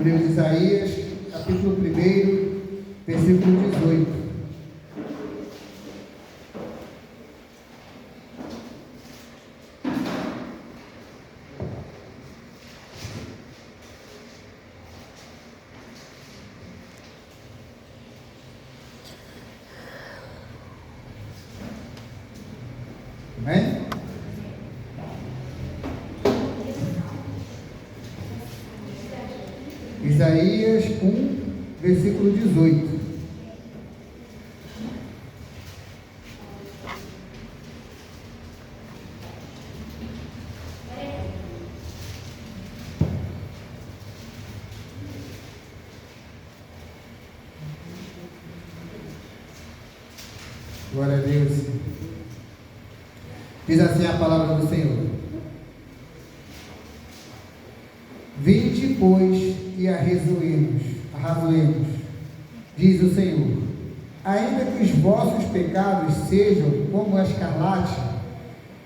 livro de Isaías, capítulo 1, versículo 18. Amém? Isaías 1, versículo 18. Glória a Deus. Diz assim a palavra do Senhor: Vinde, pois, e arrazoemos, diz o Senhor, ainda que os vossos pecados sejam como a escarlate,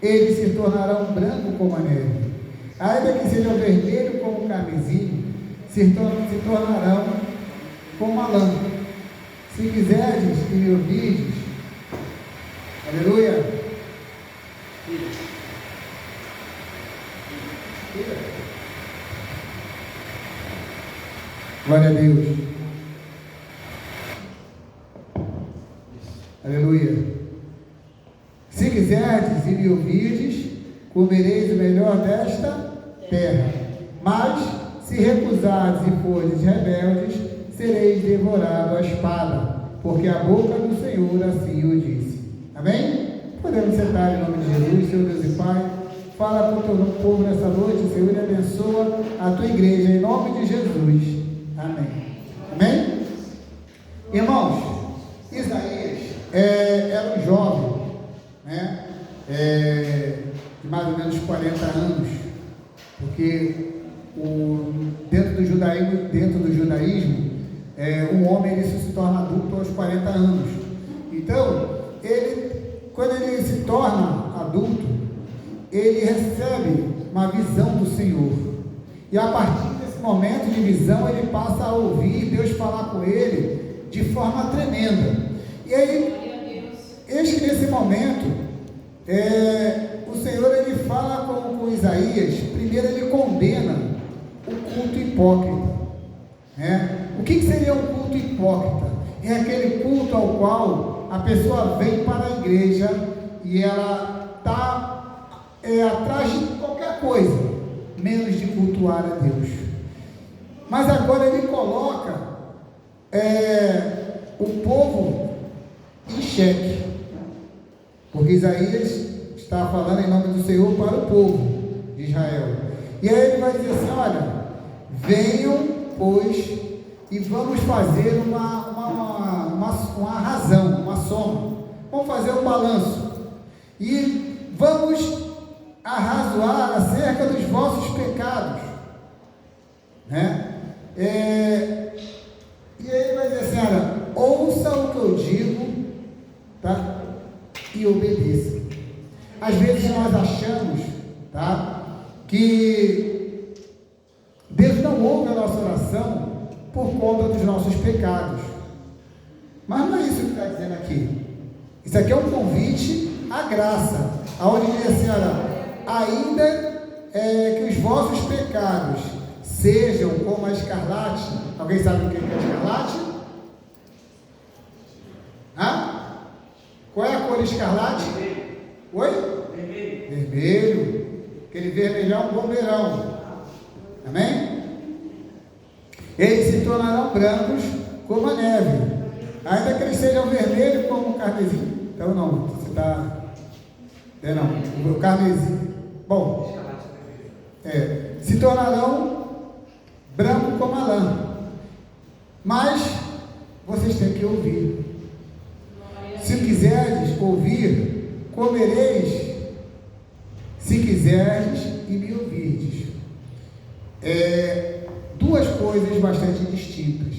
eles se tornarão branco como a neve, ainda que sejam vermelho como o carmesim, se tornarão como a lã. Se quiserdes e me ouvirdes, aleluia. Glória a Deus. Aleluia. Se quiserdes e me ouvirdes, comereis o melhor desta terra. Mas, se recusardes e fordes rebeldes, sereis devorados à espada, porque a boca do Senhor assim o disse. Amém? Podemos sentar em nome de Jesus, Senhor Deus e Pai. Fala com o teu povo nessa noite, Senhor, e abençoa a tua igreja, em nome de Jesus. Amém. Amém? Irmãos, Isaías era um jovem, né? De mais ou menos 40 anos, porque dentro do judaísmo, um homem ele se torna adulto aos 40 anos. Então, quando ele se torna adulto, ele recebe uma visão do Senhor, e a partir desse momento de visão, ele passa a ouvir Deus falar com ele de forma tremenda. E aí, eis que nesse momento, o Senhor ele fala com Isaías. Primeiro ele condena o culto hipócrita, né? O que seria um culto hipócrita? É aquele culto ao qual a pessoa vem para a igreja e ela está atrás de qualquer coisa, menos de cultuar a Deus. Mas agora ele coloca o povo em xeque, porque Isaías está falando em nome do Senhor para o povo de Israel. E aí ele vai dizer assim: olha, venham, pois, e vamos fazer uma razão, uma soma. Vamos fazer um balanço e vamos arrazoar acerca dos vossos pecados, né? E aí ele vai dizer assim: olha, ouça o que eu digo, tá? E obedeça. Às vezes nós achamos, tá, que Deus não ouve a nossa oração por conta dos nossos pecados, mas não é isso que está dizendo aqui. Isso aqui é um convite à graça, aonde diz assim: olha, ainda que os vossos pecados sejam como a escarlate. Alguém sabe o que é escarlate? Qual é a cor escarlate? Oi? Vermelho. Vermelho. Aquele vermelhão bombeirão. Amém? Eles se tornarão brancos como a neve, ainda que eles sejam vermelhos como o carmesim. Então não, você está... não, o carmesim. Bom, se tornarão branco como a lã. Mas vocês têm que ouvir. Se quiserdes ouvir, comereis. Se quiserdes e me ouvirdes. Duas coisas bastante distintas: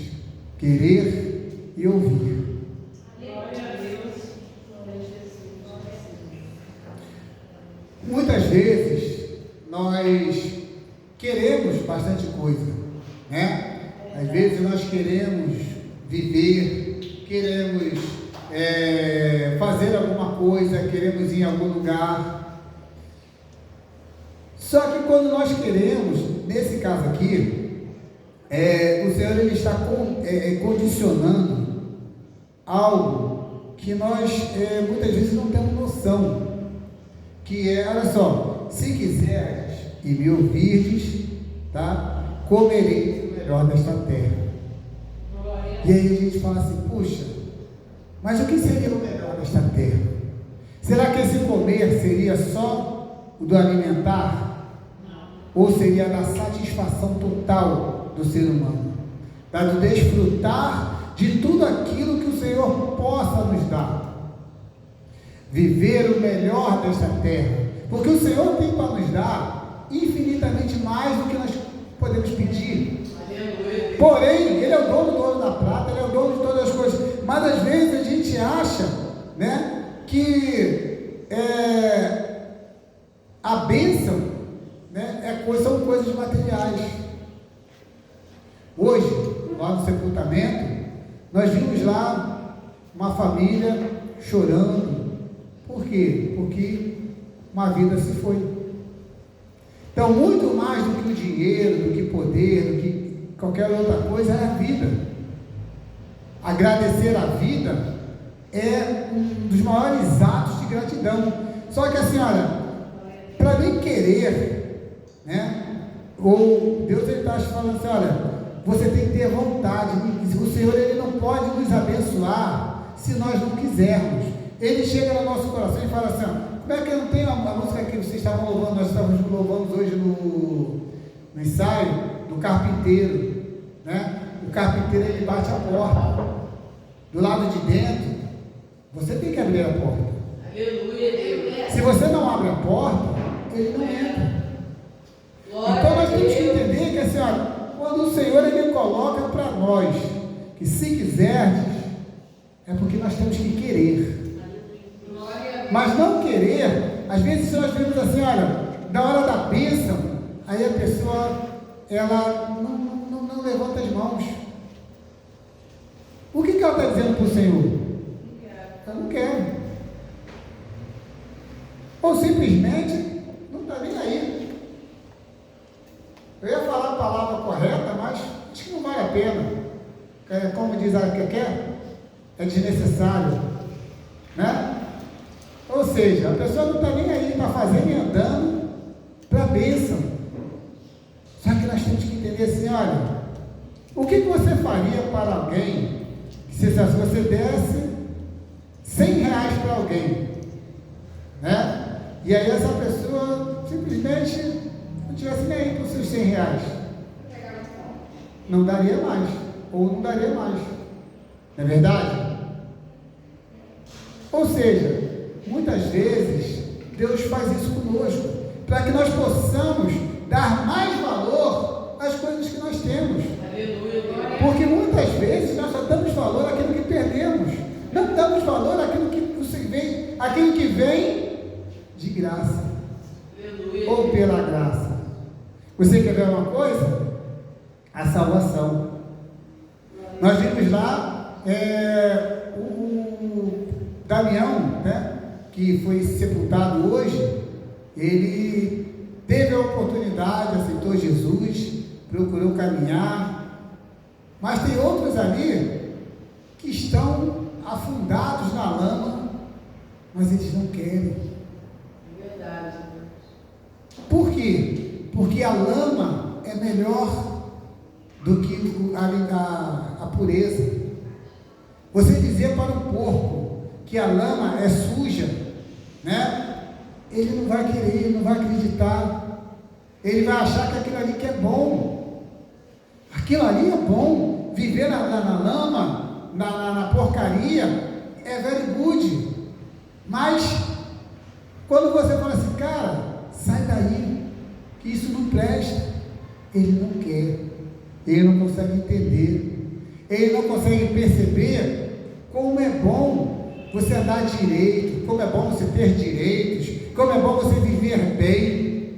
querer e ouvir. Muitas vezes nós queremos bastante coisa, né? Às vezes nós queremos viver, queremos fazer alguma coisa, queremos ir em algum lugar. Só que quando nós queremos, nesse caso aqui, o Senhor ele está condicionando algo que nós muitas vezes não temos noção, que olha só, se quiseres e me ouvirdes, tá? Comereis o melhor desta terra. E aí a gente fala assim, puxa, mas o que seria o melhor desta terra? Será que esse comer seria só o do alimentar? Ou seria da satisfação total do ser humano? Do desfrutar de tudo aquilo que o Senhor possa nos dar. Viver o melhor desta terra. Porque o Senhor tem para nos dar infinitamente mais do que nós podemos pedir. Porém, Ele é o dono do ouro da prata, Ele é o dono de todas as coisas. Mas às vezes a gente acha, né, que a bênção, né, são coisas materiais. Hoje, lá no sepultamento, nós vimos lá uma família chorando. Por quê? Porque uma vida se foi. Então, muito mais do que o dinheiro, do que poder, do que qualquer outra coisa, é a vida. Agradecer a vida é um dos maiores atos de gratidão. Só que assim, olha, para nem querer, né? Ou Deus está falando assim, olha, você tem que ter vontade. O Senhor ele não pode nos abençoar se nós não quisermos. Ele chega no nosso coração e fala assim, ó, como é que eu não tenho a música que vocês estavam louvando, nós estávamos louvando hoje no ensaio do carpinteiro, né? O carpinteiro ele bate a porta. Do lado de dentro, você tem que abrir a porta. Aleluia, Deus. Se você não abre a porta, ele não entra. Então nós temos que entender que assim, olha, quando o Senhor ele coloca para nós que se quiserdes, é porque nós temos que querer. Mas não querer, às vezes nós vemos assim, olha, na hora da bênção, aí a pessoa, ela não levanta as mãos. O que ela está dizendo para o Senhor? Eu não quero. Ou simplesmente não está nem aí. Eu ia falar a palavra correta, mas acho que não vale a pena. Como diz a que é desnecessário, né? Ou seja, a pessoa não está nem aí, está fazendo e andando para a bênção. Só que nós temos que entender assim, olha, o que você faria para alguém se você desse 100 reais para alguém, né? E aí essa pessoa simplesmente não tivesse nem aí para os seus 100 reais. Não daria mais, ou não daria mais. Não é verdade? Ou seja, muitas vezes Deus faz isso conosco, para que nós possamos dar mais valor às coisas que nós temos. Porque muitas vezes nós só damos valor àquilo que perdemos, não damos valor àquilo que vem de graça, ou pela graça. Você quer ver uma coisa? A salvação. Nós vimos lá o Damião, né, que foi sepultado hoje. Ele teve a oportunidade, aceitou Jesus, procurou caminhar, mas tem outros ali que estão afundados na lama, mas eles não querem. Verdade. Por quê? Porque a lama é melhor do que a pureza. Você dizer para um porco que a lama é suja, né? Ele não vai querer, ele não vai acreditar. Ele vai achar que aquilo ali que é bom. Aquilo ali é bom. Viver na lama, na porcaria, é very good. Mas, quando você fala assim, cara, sai daí, que isso não presta, ele não quer. Ele não consegue entender. Ele não consegue perceber como é bom você andar direito, como é bom você ter direitos, como é bom você viver bem.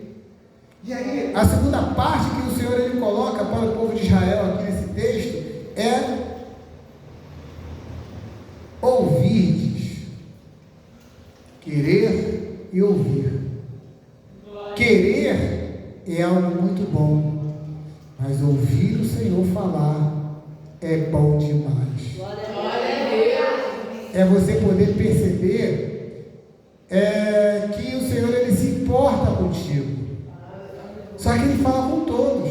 E aí, a segunda parte que o Senhor ele coloca para o povo de Israel aqui nesse texto, e ouvir. Querer é algo muito bom, mas ouvir o Senhor falar é bom demais. Glória a Deus. É você poder perceber que o Senhor, Ele se importa contigo. Só que Ele fala com todos.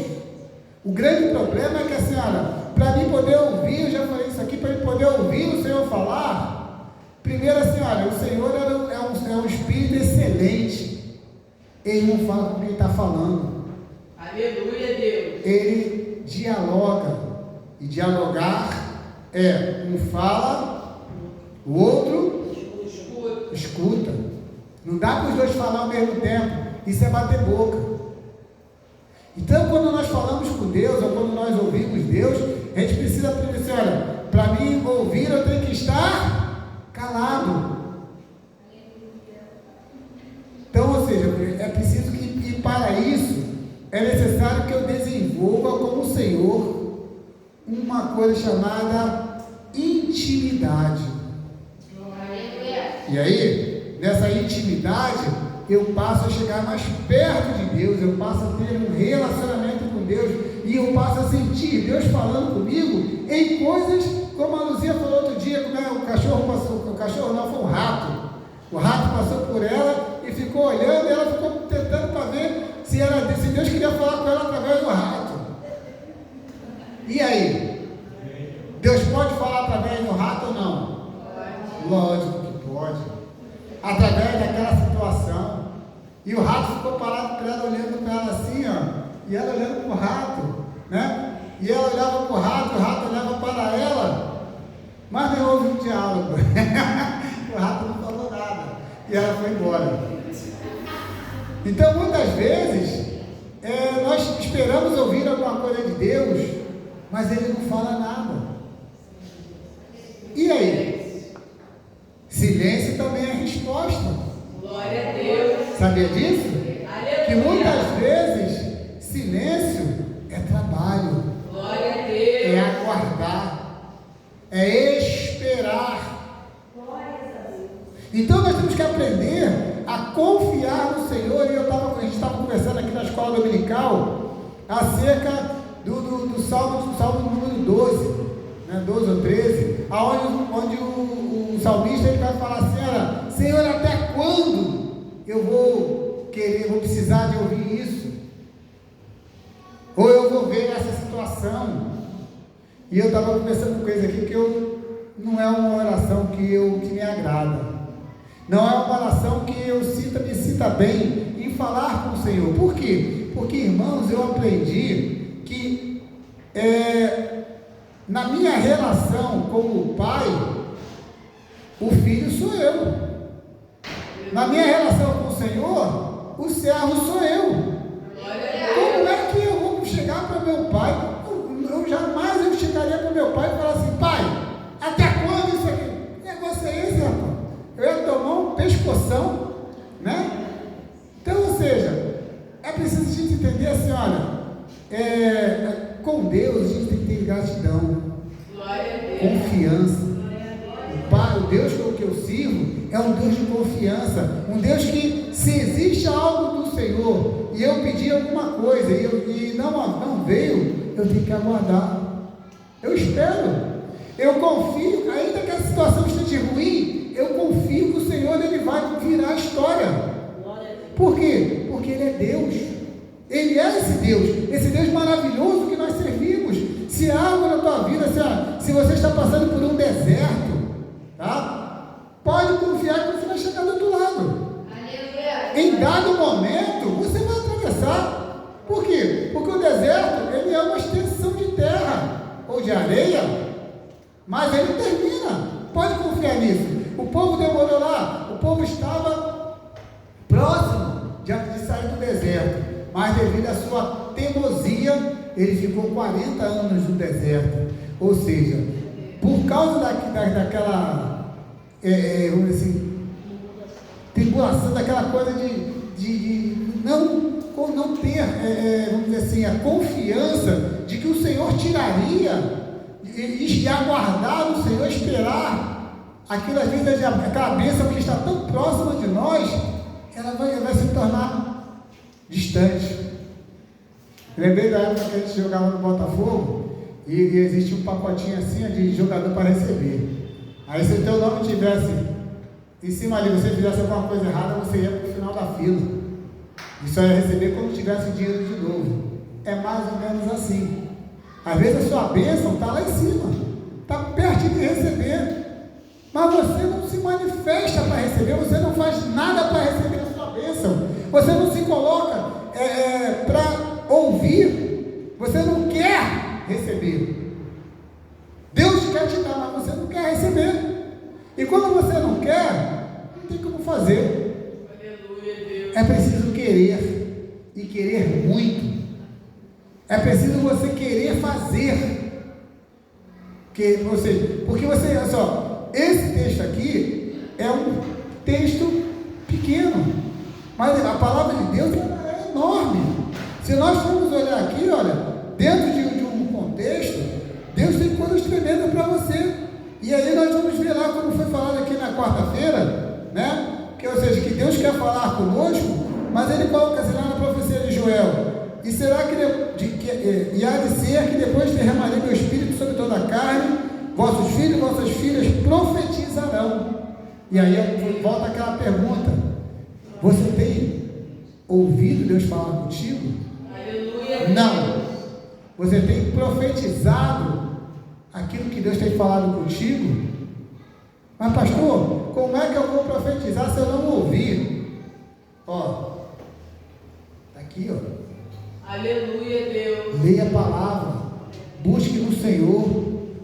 O grande problema é que a senhora, para mim poder ouvir, eu já falei isso aqui, para mim poder ouvir o Senhor falar, primeiro a senhora, o Senhor é um Espírito excelente. Ele não fala com quem Ele está falando. Aleluia, Deus. Ele dialoga. E dialogar um fala, o outro escuta. Não dá para os dois falar ao mesmo tempo. Isso é bater boca. Então, quando nós falamos com Deus, ou quando nós ouvimos Deus, a gente precisa aprender assim, olha, para mim ouvir eu tenho que estar calado. Então, ou seja, é preciso que para isso é necessário que eu desenvolva com o Senhor uma coisa chamada intimidade. E aí, nessa intimidade, eu passo a chegar mais perto de Deus, eu passo a ter um relacionamento com Deus, e eu passo a sentir Deus falando comigo em coisas, como a Luzia falou outro dia, como o cachorro passou, o cachorro não, foi um rato. O rato passou por ela e ficou olhando, e ela ficou tentando para ver se Deus queria falar com ela através do rato. E aí? Deus pode falar através do rato ou não? Lógico que pode. Através daquela situação. E o rato ficou parado para ela, olhando para ela assim, ó. E ela olhando para o rato, né? E ela olhava para o rato olhava para ela. Mas não houve um diálogo. O rato não falou nada. E ela foi embora. Então, muitas vezes, nós esperamos ouvir alguma coisa de Deus, mas Ele não fala nada. E aí? Silêncio também é resposta. Glória a Deus. Sabia disso? Aleluia. Que muitas vezes silêncio é trabalho. Glória a Deus. É aguardar. É esperar. Então nós temos que aprender a confiar no Senhor. E a gente estava conversando aqui na escola dominical acerca do Salmo número 12, né, 12 ou 13, onde o salmista ele vai falar assim, olha, Senhor, até quando eu vou precisar de ouvir isso? Ou eu vou ver essa situação? E eu estava conversando com coisa aqui que não é uma oração que me agrada. Não é uma oração que eu me sinta bem em falar com o Senhor. Por quê? Porque, irmãos, eu aprendi que na minha relação com o Pai, o Filho sou eu. Na minha relação com o Senhor, o servo sou eu. Como é que eu vou chegar para meu Pai? Eu jamais chegaria para meu Pai e falar assim, Pai, até quando isso aqui? Que negócio é esse, rapaz? Eu ia tomar um pescoção, né? Então, ou seja, é preciso a gente entender assim, olha, com Deus a gente tem que ter gratidão, confiança. O Deus que eu sirvo é um Deus de confiança, um Deus que, se existe algo do Senhor e eu pedir alguma coisa e não veio, eu tenho que aguardar. Eu espero, eu confio, ainda que a situação esteja ruim, eu confio que o Senhor ele vai virar a história. Por quê? Porque Ele é Deus. Ele é esse Deus maravilhoso que nós servimos. Se há algo na tua vida, se você está passando por um deserto, tá? Pode confiar que você vai chegar do outro lado. Em dado momento, você vai atravessar. Por quê? Porque o deserto, ele é uma extensão de terra ou de areia, mas ele termina. Pode confiar nisso. O povo demorou lá, o povo estava próximo de sair do deserto, mas devido à sua teimosia, ele ficou 40 anos no deserto. Ou seja, por causa daquela, vamos dizer assim, tribulação, daquela coisa de não ter, vamos dizer assim, a confiança de que o Senhor tiraria, e aguardar o Senhor, esperar aquilo, às vezes, aquela bênção que está tão próxima de nós, ela vai se tornar distante. Lembrei da época que a gente jogava no Botafogo e existe um pacotinho assim de jogador para receber. Aí se o teu nome tivesse em cima ali, você fizesse alguma coisa errada, você ia para o final da fila. E só ia receber quando tivesse dinheiro de novo. É mais ou menos assim. Às vezes a sua bênção está lá em cima, está perto de receber. Mas você não se manifesta para receber, você não faz nada para receber a sua bênção. Você não se coloca para ouvir, você não quer receber. Deus quer te dar, mas você não quer receber. E quando você não quer, não tem como fazer. É preciso querer, e querer muito. É preciso você querer fazer. Porque você, olha só, esse texto aqui é um texto pequeno, mas a palavra de Deus é enorme. Se nós formos olhar aqui, olha, dentro de um contexto, Deus tem coisas tremendas para você. E aí nós vamos ver lá, como foi falado aqui na quarta-feira, né? Ou seja, que Deus quer falar conosco, mas Ele coloca assim lá na profecia de Joel: e será e há de ser que depois derramarei meu espírito sobre toda a carne, vossos filhos e vossas filhas profetizarão. E aí volta aquela pergunta: você tem ouvido Deus falar contigo? Aleluia. Não. Você tem profetizado aquilo que Deus tem falado contigo? Mas pastor, como é que eu vou profetizar se eu não ouvir? Ó, está aqui, ó. Aleluia, Deus. Leia a palavra, busque no Senhor,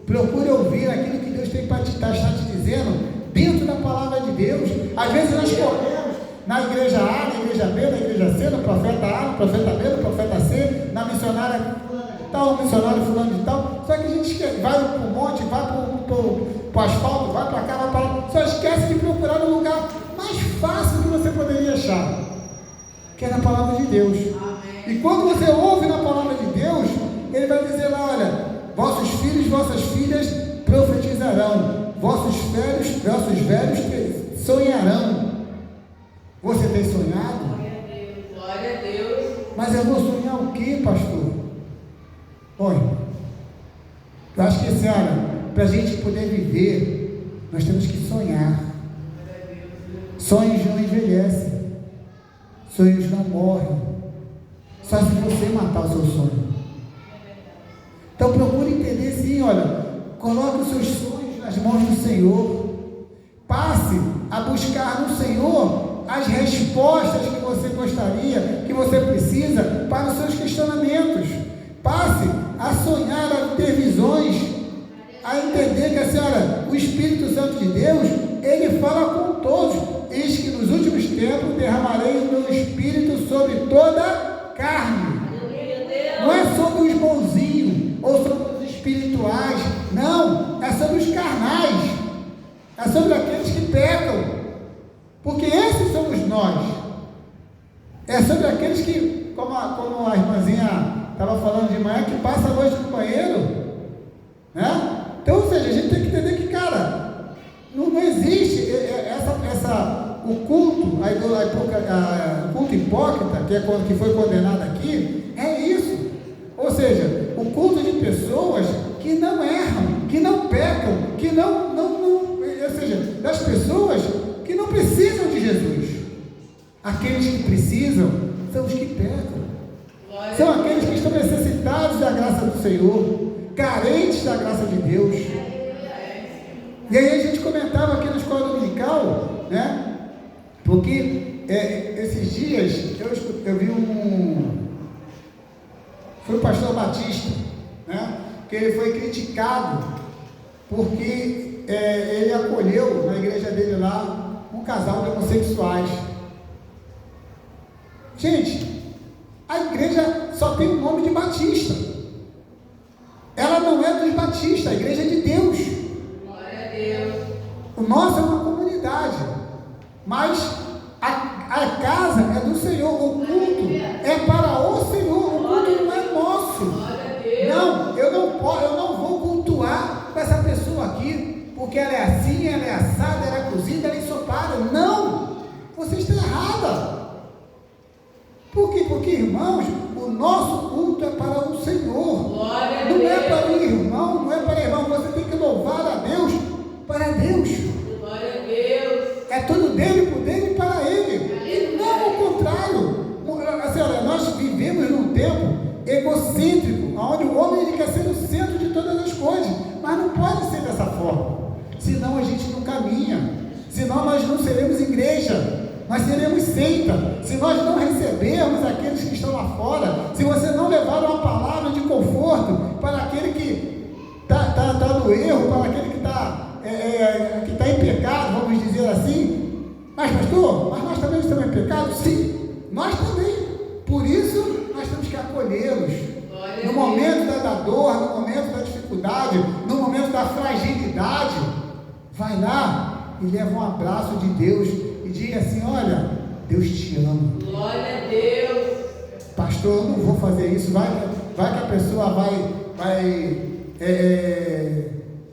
procure ouvir aquilo que Deus tem para está te dizendo dentro da palavra de Deus. Às vezes nós corremos na igreja A, na igreja B, na igreja C, no profeta A, no profeta B, no profeta C, na missionária tal, missionário fulano de tal. Só que a gente vai para o monte, vai para o asfalto, vai para cá, vai para lá, só esquece de procurar o lugar mais fácil que você poderia achar, que é na palavra de Deus. E quando você ouve na palavra de Deus, Ele vai dizer lá: olha, vossos filhos e vossas filhas profetizarão, vossos velhos sonharão. Você tem sonhado? Glória a Deus. Mas eu vou sonhar o quê, pastor? Olha, eu acho que esse ano, para a gente poder viver, nós temos que sonhar. Sonhos não envelhecem, sonhos não morrem, só se você matar o seu sonho. Então procure entender sim, olha, coloque os seus sonhos nas mãos do Senhor, passe a buscar no Senhor as respostas que você gostaria, que você precisa para os seus questionamentos. Passe a sonhar, a ter visões, a entender que assim, olha, o Espírito Santo de Deus, Ele fala com todos. Eis que nos últimos tempos derramarei o meu Espírito sobre toda a carne. Não é sobre os bonzinhos ou sobre os espirituais, não, é sobre os carnais, é sobre aqueles que pecam, porque esses somos nós. É sobre aqueles que, como a irmãzinha estava falando de manhã, que passa a noite no banheiro, né? Então, ou seja, a gente tem que entender que, cara, não existe o culto, o culto hipócrita, que foi condenado aqui, é isso. Ou seja, o culto de pessoas que não erram, que não pecam, que ou seja, das pessoas que não precisam de Jesus. Aqueles que precisam são os que pecam. São aqueles que estão necessitados da graça do Senhor, carentes da graça de Deus. E aí a gente comentava aqui na escola dominical, né? Porque esses dias eu vi foi o pastor Batista, né? Que ele foi criticado porque ele acolheu na igreja dele lá um casal de homossexuais. Gente, a igreja só tem o nome de Batista. Ela não é dos batistas, a igreja é de Deus. Glória a Deus. O nosso é uma comunidade, mas a casa é do Senhor, o culto é para o Senhor, o culto não é nosso. Não, eu não vou cultuar com essa pessoa aqui, porque ela é assim, ela é assada, ela é cozida, ela é ensopada. Não, você está errado. errada. Por quê? Porque, irmãos, o nosso culto é para o Senhor. Glória a Não é Deus. para o irmão, não é para o irmão. Você tem que louvar a Deus para Deus. Glória a Deus. É tudo dele, por dele e para ele. E não o contrário. Assim, olha, nós vivemos num tempo egocêntrico, onde o homem ele quer ser o centro de todas as coisas. Mas não pode ser dessa forma. Senão a gente não caminha. Senão nós não seremos igreja. Nós seremos seita. Se nós não recebermos aqueles que estão lá fora, se você não levar uma palavra de conforto para aquele que está no erro, para aquele que está em pecado, vamos dizer assim. Mas pastor, mas nós também estamos em pecado? Sim, nós também. Por isso nós temos que acolhê-los. No momento da dor, no momento da dificuldade, no momento da fragilidade, vai lá e leva um abraço de Deus e diga assim: olha, Deus te ama. Glória a Deus. Pastor, eu não vou fazer isso. Vai que a pessoa vai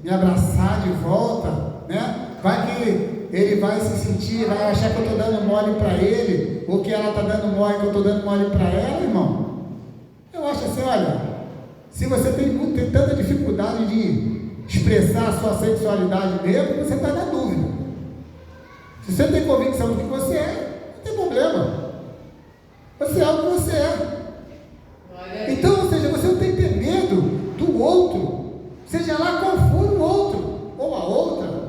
me abraçar de volta, né? Vai que ele vai se sentir, vai achar que eu estou dando mole para ele, ou que ela está dando mole, que eu estou dando mole para ela, irmão. Eu acho assim, olha, se você tem tanta dificuldade de expressar a sua sexualidade mesmo, você está na dúvida. Se você tem convicção do que você é, não tem problema. Você é o que você é. Então, ou seja, você não tem que ter medo do outro, seja lá qual for o outro, ou a outra.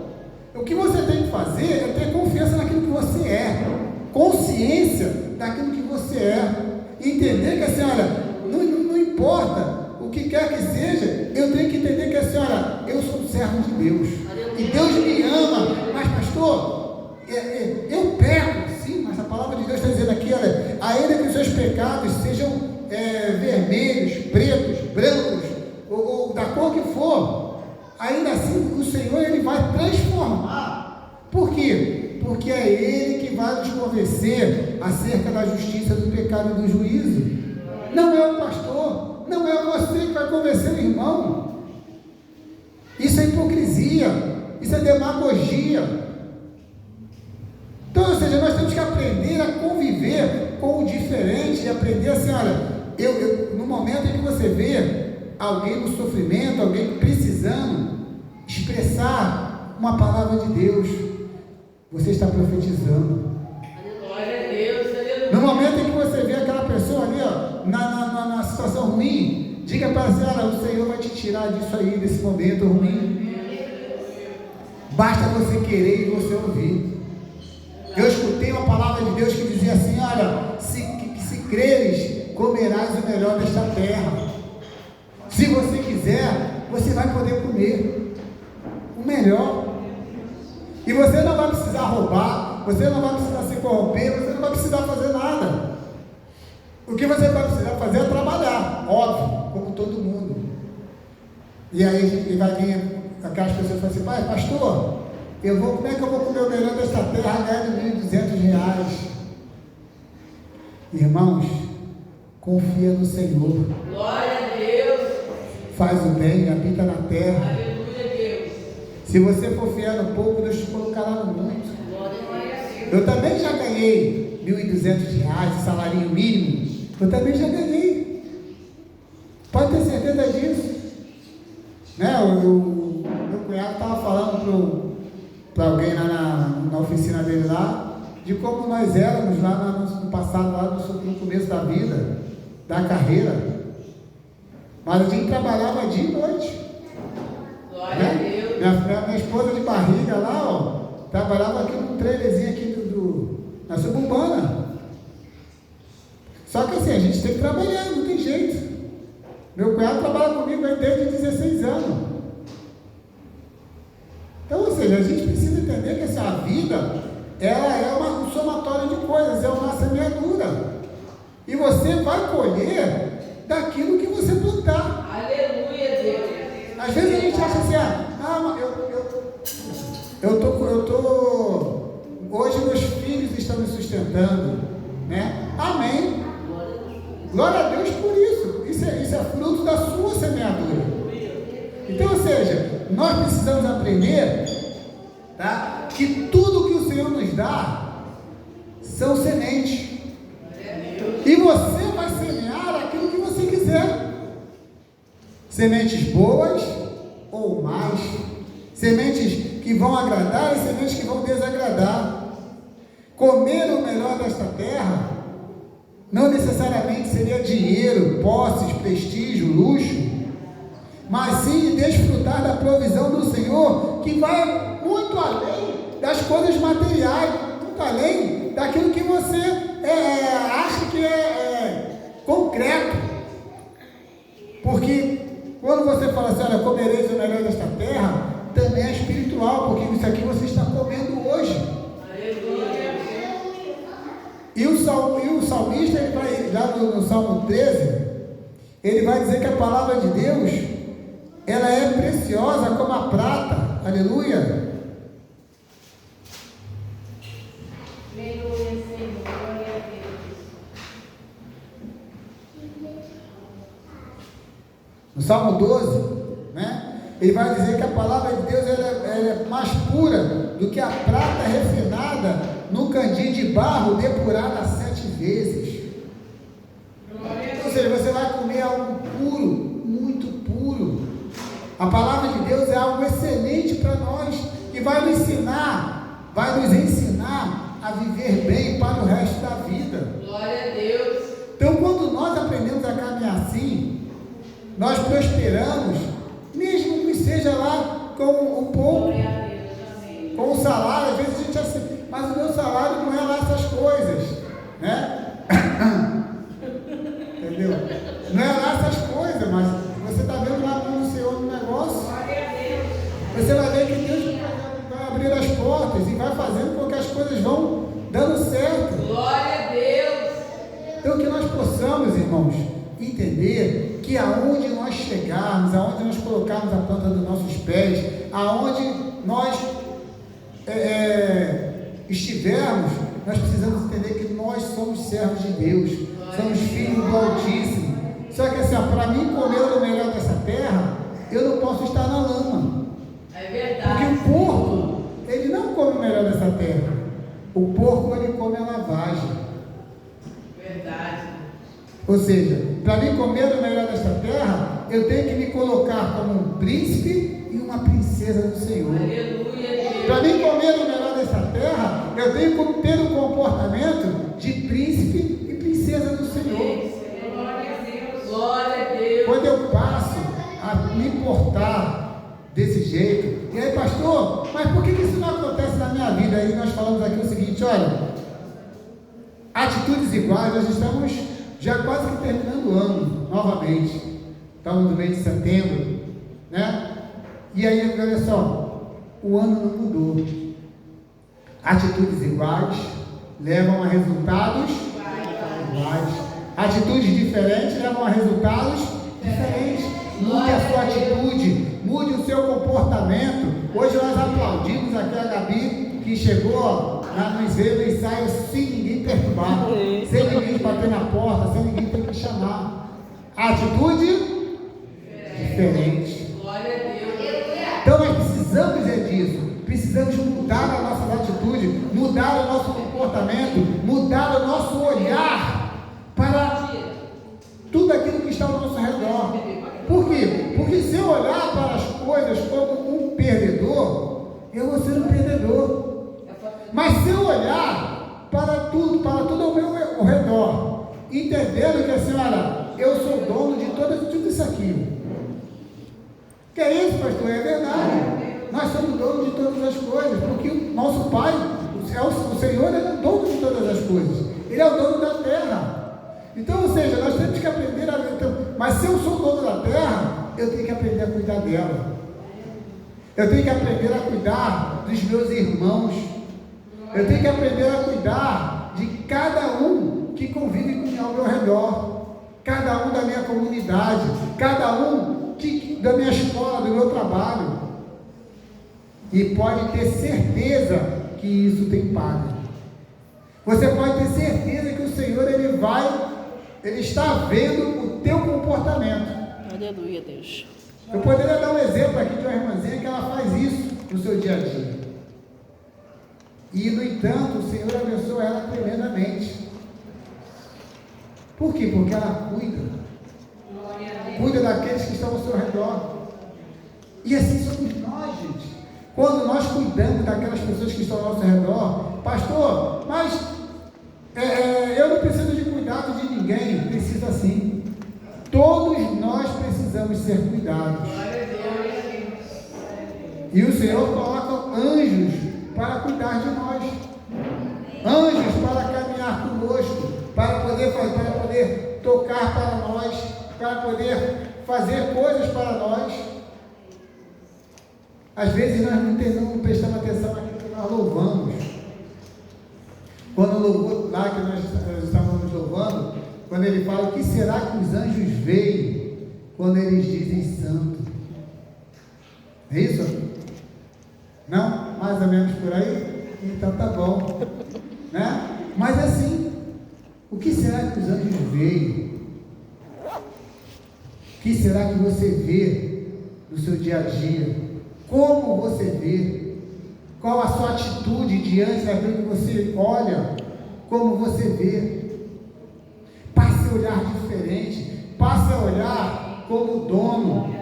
O que você tem que fazer é ter confiança naquilo que você é, consciência daquilo que você é, e entender que assim, olha, não importa o que quer que seja, eu tenho que entender que assim, olha, eu sou um servo de Deus, e Deus me ama. Mas pastor, eu peco, sim, mas a palavra de Deus está dizendo aqui, olha, a ele que os seus pecados sejam vermelhos, pretos, brancos, ou da cor que for, ainda assim o Senhor ele vai transformar. Por quê? Porque é Ele que vai nos convencer acerca da justiça, do pecado e do juízo. Não é o pastor, não é você que vai convencer o irmão. Isso é hipocrisia, isso é demagogia. Então, ou seja, nós temos que aprender a conviver com o diferente e aprender assim, olha, no momento em que você vê alguém no sofrimento, alguém precisando expressar uma palavra de Deus, você está profetizando. Glória a Deus, aleluia. No momento em que você vê aquela pessoa ali, ó, na situação ruim, diga para ela: olha, o Senhor vai te tirar disso aí, desse momento ruim. Basta você querer e você ouvir. Eu escutei uma palavra de Deus que dizia assim: olha, se creres, comerás o melhor desta terra. Se você quiser, você vai poder comer o melhor. E você não vai precisar roubar, você não vai precisar se corromper, você não vai precisar fazer nada. O que você vai precisar fazer é trabalhar, óbvio, como todo mundo. E aí vai vir aquelas pessoas que falam assim: pai, pastor, como é que eu vou comer o melhor desta terra ganhando R$1.200? Irmãos, confia no Senhor. Glória a Deus. Faz o bem, habita na terra. Aleluia, Deus. Se você for fiel no pouco, Deus te colocará no muito. Glória a Deus. Eu também já ganhei R$1.200, salário mínimo. Eu também já ganhei. Pode ter certeza disso. Né? O meu cunhado estava falando para alguém lá na oficina dele lá, de como nós éramos lá no passado, lá no começo da vida, da carreira. Mas a gente trabalhava dia e noite. Glória Né? a Deus. Minha esposa de barriga lá, ó, trabalhava aqui num trailerzinho aqui na Suburbana. Só que assim, a gente tem que trabalhar, não tem jeito. Meu cunhado trabalha comigo aí desde 16 anos. Então, ou seja, a gente precisa entender que essa vida, ela é um somatório de coisas, é uma semeadura. E você vai colher daquilo que você plantar. Aleluia, Deus. Às vezes a gente acha assim, hoje meus filhos estão me sustentando, né? Amém. Glória a Deus por isso. Isso é fruto da sua semeadura. Então, ou seja, nós precisamos aprender, tá? Que tudo que o Senhor nos dá são sementes. E você vai semear aquilo que você quiser. Sementes boas ou mais. Sementes que vão agradar e sementes que vão desagradar. Comer o melhor desta terra não necessariamente seria dinheiro, posses, prestígio, luxo, mas sim desfrutar da provisão do Senhor, que vai muito além das coisas materiais, muito além daquilo que você acha que é concreto. Porque quando você fala assim, olha, comereis o melhor desta terra, também é espiritual, porque isso aqui você está comendo hoje. E o salmista, ele vai, lá no Salmo 13, ele vai dizer que a palavra de Deus, ela é preciosa como a prata. Aleluia. Aleluia, Senhor. Glória a Deus. No Salmo 12, né? Ele vai dizer que a palavra de Deus ela é mais pura do que a prata refinada no candeeiro de barro depurada 7 vezes. Ou seja, você vai comer algo puro, muito puro. A palavra de Deus é algo excelente para nós, que vai nos ensinar a viver bem para o resto da vida. Glória a Deus. Então, quando nós aprendemos a caminhar assim, nós prosperamos, mesmo que seja lá com um pouco, com o salário. Às vezes a gente assim, mas o meu salário não é lá essas coisas, né? Entendeu? Não é lá essas coisas, mas você está vendo lá no Senhor no negócio. Você vai ver que Deus vai abrir as portas e vai fazendo com que as coisas vão dando certo. Glória a Deus. Então, que nós possamos, irmãos, entender que aonde nós chegarmos, aonde nós colocarmos a planta dos nossos pés, aonde nós estivermos, nós precisamos entender que nós somos servos de Deus, somos filhos do Altíssimo. Só que assim, para mim comer o melhor dessa terra, eu não posso estar na lama. É verdade. Porque o porco, ele não come o melhor dessa terra. O porco, ele come a lavagem. Verdade. Ou seja, para mim comer o melhor desta terra, eu tenho que me colocar como um príncipe e uma princesa do Senhor. Aleluia. Para mim comer o melhor desta terra, eu tenho que ter um comportamento de príncipe e princesa do Senhor. Glória a Deus. Glória a Deus. Quando eu passo a me portar desse jeito, e aí, pastor, mas por que isso não acontece na minha vida? Aí nós falamos aqui o seguinte, olha, atitudes iguais, nós estamos já quase que terminando o ano, novamente, estamos no mês de setembro, né? E aí, olha só, o ano não mudou. Atitudes iguais levam a resultados iguais. Atitudes diferentes levam a resultados diferentes. Mude a sua atitude, mude o seu comportamento. Hoje nós aplaudimos aqui a Gabi, que chegou lá no ensaio sem ninguém perturbar, sem ninguém bater na porta, sem ninguém ter que chamar. Atitude diferente. Glória a Deus. Então nós precisamos disso. Precisamos mudar a nossa atitude, mudar o nosso comportamento, mudar o nosso olhar para tudo aquilo que está ao nosso redor. Por quê? Porque se eu olhar para as coisas como um perdedor, eu vou ser um perdedor. Mas se eu olhar para tudo ao meu redor, entendendo que assim, olha, eu sou dono de tudo isso aqui. Que é isso, pastor? É verdade. Nós somos donos de todas as coisas, porque o nosso Pai, o Senhor, é o dono de todas as coisas. Ele é o dono da terra. Então, ou seja, nós temos que aprender a... Mas se eu sou dono da terra, eu tenho que aprender a cuidar dela. Eu tenho que aprender a cuidar dos meus irmãos. Eu tenho que aprender a cuidar de cada um que convive comigo ao meu redor. Cada um da minha comunidade. Cada um da minha escola, do meu trabalho. E pode ter certeza que isso tem pago. Você pode ter certeza que o Senhor, Ele está vendo o teu comportamento. Aleluia, Deus. Eu poderia dar um exemplo aqui de uma irmãzinha que ela faz isso no seu dia a dia. E entanto, o Senhor abençoa ela tremendamente. Por quê? Porque ela cuida daqueles que estão ao seu redor. E assim somos nós, gente. Quando nós cuidamos daquelas pessoas que estão ao nosso redor, pastor, mas eu não preciso de cuidado de ninguém. Precisa sim. Todos nós precisamos ser cuidados. E o Senhor coloca anjos para cuidar de nós. Anjos para caminhar conosco, para poder tocar para nós, para poder fazer coisas para nós. Às vezes nós não prestamos atenção naquilo que nós louvamos. Quando o louvor lá que nós estávamos louvando, quando ele fala, o que será que os anjos veem quando eles dizem santo? É isso? Não? Mais ou menos por aí? Então tá bom. Né? Mas assim, o que será que os anjos veem? O que será que você vê no seu dia a dia? Como você vê? Qual a sua atitude diante daquilo que você olha? Como você vê? Passe a olhar diferente. Passe a olhar como dono.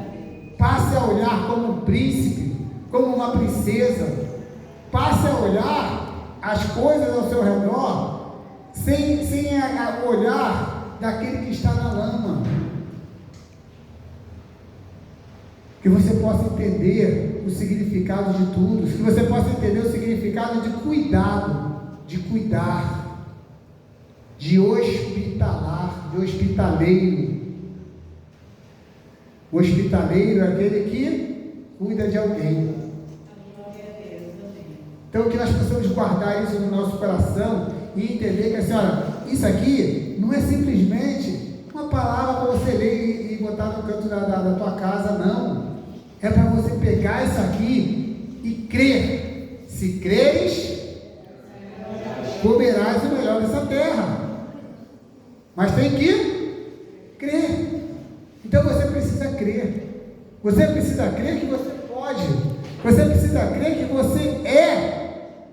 Passe a olhar como um príncipe, como uma princesa. Passe a olhar as coisas ao seu redor sem o olhar daquele que está na lama. Que você possa entender o significado de tudo, que você possa entender o significado de cuidado, de cuidar, de hospitalar, de hospitaleiro. O hospitaleiro é aquele que cuida de alguém. Então que nós possamos guardar isso no nosso coração e entender que, senhora, isso aqui não é simplesmente uma palavra para você ler e botar no canto da tua casa, não. É para você pegar isso aqui e crer. Se creres, comerás o melhor dessa terra. Mas tem que crer. Então você precisa crer. Você precisa crer que você pode. Você precisa crer que você é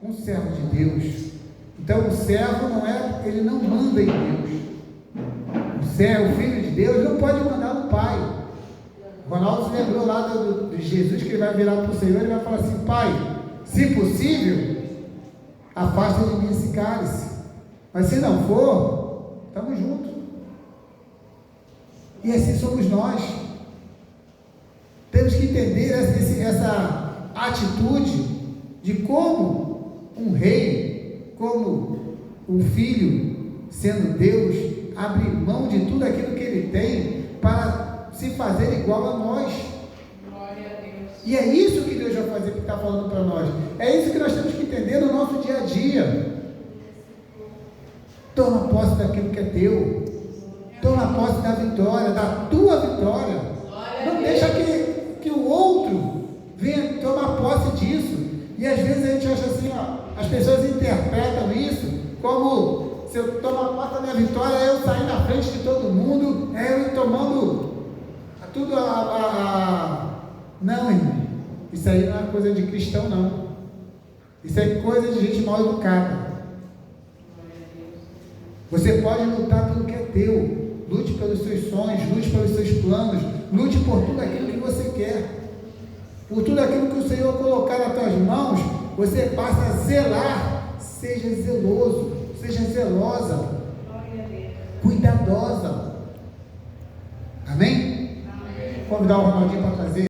um servo de Deus. Então o servo ele não manda em Deus. O filho de Deus não pode mandar no Pai. O Ronaldo se lembrou lá de Jesus, que ele vai virar para o Senhor e vai falar assim: Pai, se possível, afasta de mim esse cálice. Mas se não for, estamos juntos. E assim somos nós. Temos que entender essa atitude de como um rei, como um filho, sendo Deus, abre mão de tudo aquilo que ele tem para se fazer igual a nós. Glória a Deus. E é isso que Deus vai fazer, que está falando para nós. É isso que nós temos que entender no nosso dia a dia. Toma posse daquilo que é teu. Toma posse da vitória, da tua vitória. Não deixa que o outro venha tomar posse disso. E às vezes a gente acha assim, as pessoas interpretam isso como: se eu tomar posse da minha vitória, é eu sair na frente de todo mundo, é eu ir tomando tudo Não, irmão. Isso aí não é coisa de cristão, não. Isso é coisa de gente mal educada. Você pode lutar pelo que é teu. Lute pelos seus sonhos, lute pelos seus planos, lute por tudo aquilo que você quer. Por tudo aquilo que o Senhor colocar nas tuas mãos, você passa a zelar. Seja zeloso, seja zelosa, cuidadosa. Amém? Convidar o Ronaldinho para trazer.